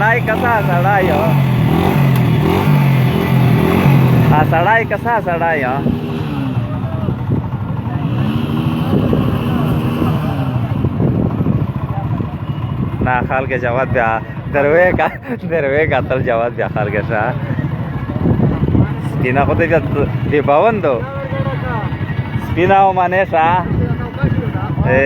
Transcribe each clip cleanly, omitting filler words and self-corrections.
सडाई कसा सडाई हो हा सडाई कसा सडाई हो ना खाल के जवाब द्या दरवे का तर जवाब द्या खाल के सा स्पिना को ते भवन दो स्पिना हो माने सा ए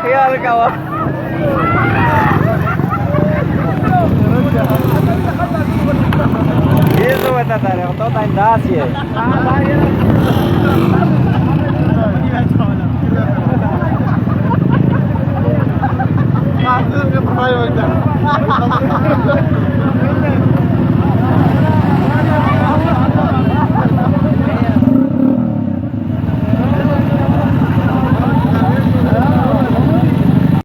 ख्याल का ये तो बताता रहे तो अंदाज ये